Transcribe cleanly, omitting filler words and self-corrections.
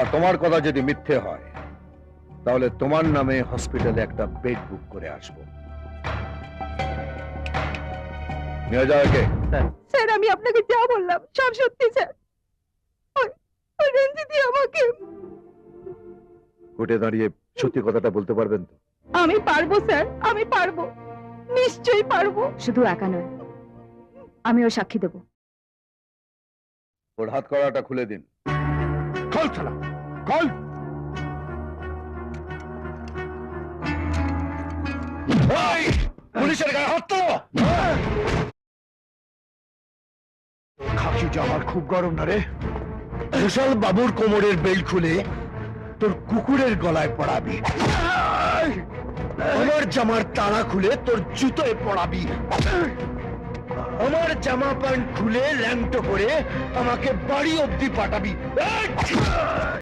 আর তোমার কথা যদি মিথ্যে হয় তাহলে তোমার নামে হসপিটালে একটা বেড বুক করে আসবো। নিয়ে যাও একে। স্যার আমি আপনাকে যা বললাম সব সত্যি স্যার। ওই রঞ্জিতই আমাকে। কোর্টে দাঁড়িয়ে সত্যি কথাটা বলতে পারবেন তো? আমি পারবো স্যার, আমি পারবো, নিশ্চয়ই পারবো। শুধু একা নয়, আমিও সাক্ষী দেব। ওর হাত করাটা খুলে দিন। খোল শালা, খোল। এই, পুলিশের গায়ে হাত তো। খাকি জামার খুব গরম না রে? কুশল বাবুর কোমরের বেল্ট খুলে তোর কুকুরের গলায় পড়াবি, আমার জামার তাড়া খুলে তোর জুতোয় পড়াবি, আমার জামা প্যান্ট খুলে ল্যাংটো করে আমাকে বাড়ি অব্দি পাঠাবি।